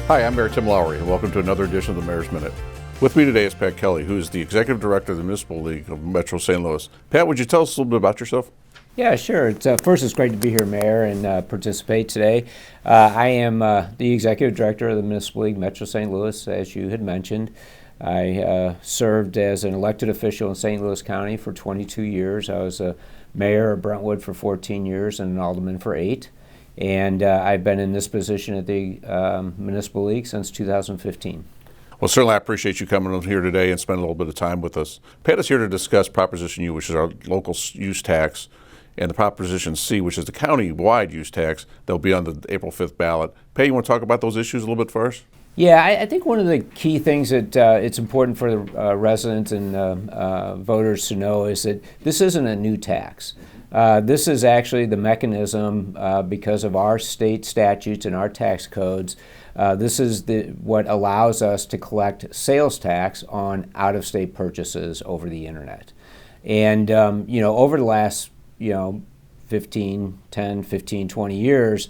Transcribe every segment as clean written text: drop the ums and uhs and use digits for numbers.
Hi, I'm Mayor Tim Lowery, and welcome to another edition of the Mayor's Minute. With me today is Pat Kelly, who is the Executive Director of the Municipal League of Metro St. Louis. Pat, would you tell us a little bit about yourself? Yeah, sure. First, it's great to be here, Mayor, and participate today. I am the Executive Director of the Municipal League Metro St. Louis, as you had mentioned. I served as an elected official in St. Louis County for 22 years. I was a mayor of Brentwood for 14 years and an alderman for 8. And I've been in this position at the Municipal League since 2015. Well, certainly I appreciate you coming on here today and spending a little bit of time with us. Pat is here to discuss Proposition U, which is our local use tax, and the Proposition C, which is the county-wide use tax. They'll be on the April 5th ballot. Pat, you want to talk about those issues a little bit first? Yeah, I think one of the key things that it's important for the residents and voters to know is that this isn't a new tax. This is actually the mechanism because of our state statutes and our tax codes. This is what allows us to collect sales tax on out-of-state purchases over the internet. And over the last 10, 15, 20 years,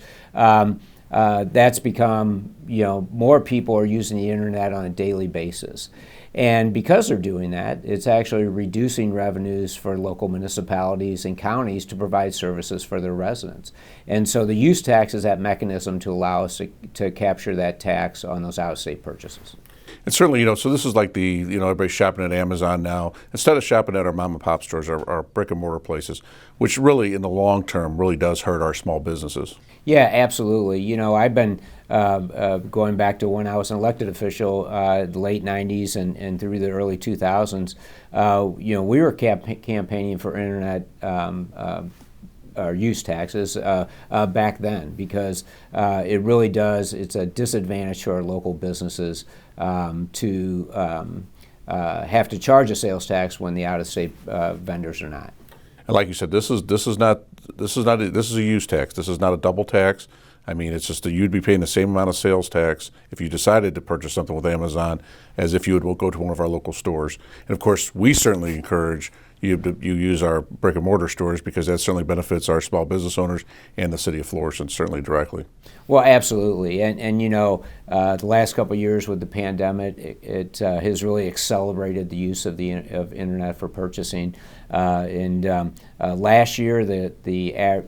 that's become, more people are using the internet on a daily basis. And because they're doing that, it's actually reducing revenues for local municipalities and counties to provide services for their residents. And so the use tax is that mechanism to allow us to capture that tax on those out-of-state purchases. And certainly, so this is like everybody's shopping at Amazon now. Instead of shopping at our mom and pop stores, our brick and mortar places, which really in the long term really does hurt our small businesses. Yeah, absolutely. I've been going back to when I was an elected official, the late 90s and through the early 2000s. We were campaigning for internet use taxes back then because it really does. It's a disadvantage to our local businesses to have to charge a sales tax when the out-of-state vendors are not. And like you said, this is a use tax. This is not a double tax. I mean, it's just that you'd be paying the same amount of sales tax if you decided to purchase something with Amazon as if you would go to one of our local stores. And of course, we certainly encourage you use our brick and mortar stores because that certainly benefits our small business owners and the city of Florissant certainly directly. Well, absolutely. And the last couple of years with the pandemic, it has really accelerated the use of internet for purchasing. Last year, the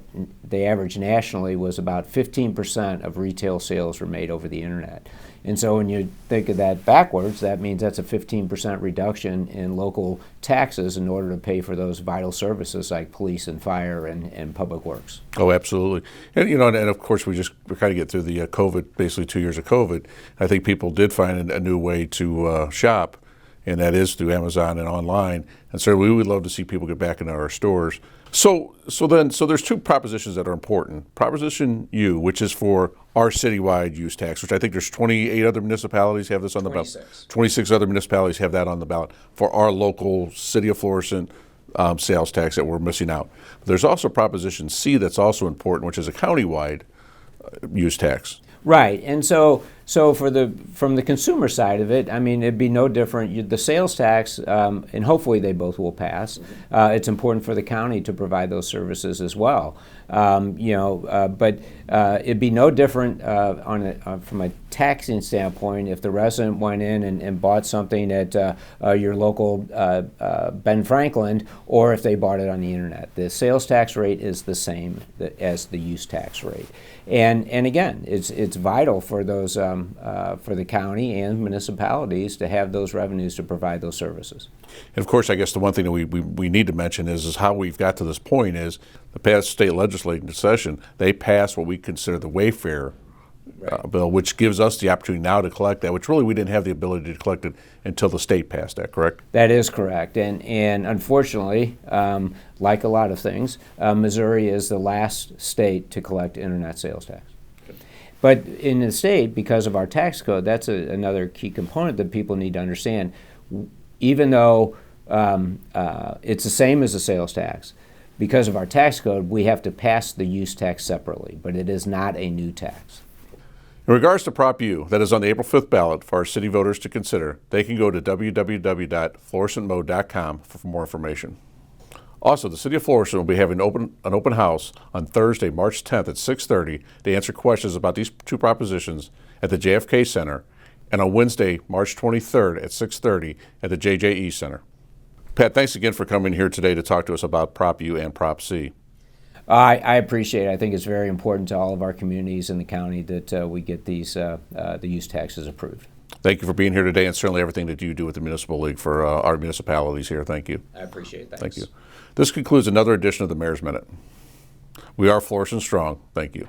average nationally was about 15% of retail sales were made over the internet. And so when you think of that backwards, that means that's a 15% reduction in local taxes in order to pay for those vital services like police and fire and public works. Oh, absolutely. And and of course we kind of get through the COVID, basically 2 years of COVID. I think people did find a new way to shop, and that is through Amazon and online. And so we would love to see people get back into our stores. So there's two propositions that are important. Proposition U, which is for our citywide use tax, which I think there's 28 other municipalities have this on the ballot. 26 other municipalities have that on the ballot for our local city of Florissant sales tax that we're missing out. There's also Proposition C that's also important, which is a countywide use tax. Right, and so from the consumer side of it, I mean, it'd be no different. The sales tax, and hopefully they both will pass. It's important for the county to provide those services as well. But it'd be no different from a taxing standpoint if the resident went in and bought something at your local Ben Franklin, or if they bought it on the internet. The sales tax rate is the same as the use tax rate, and again, it's vital for those for the county and municipalities to have those revenues to provide those services. And of course, I guess the one thing that we need to mention is how we've got to this point is the past state legislative session, they passed what we consider the Wayfarer Bill, which gives us the opportunity now to collect that, which really we didn't have the ability to collect it until the state passed that, correct? That is correct. And unfortunately, like a lot of things, Missouri is the last state to collect internet sales tax. But in the state, because of our tax code, that's another key component that people need to understand. Even though it's the same as the sales tax, because of our tax code, we have to pass the use tax separately, but it is not a new tax. In regards to Prop U, that is on the April 5th ballot for our city voters to consider, they can go to www.florissantmo.com for more information. Also, the City of Florissant will be having an open house on Thursday, March 10th at 6:30 to answer questions about these two propositions at the JFK Center, and on Wednesday, March 23rd at 6:30 at the JJE Center. Pat, thanks again for coming here today to talk to us about Prop U and Prop C. I appreciate it. I think it's very important to all of our communities in the county that we get these the use taxes approved. Thank you for being here today, and certainly everything that you do with the Municipal League for our municipalities here. Thank you. I appreciate that. Thank you. This concludes another edition of the Mayor's Minute. We are Florissant Strong. Thank you.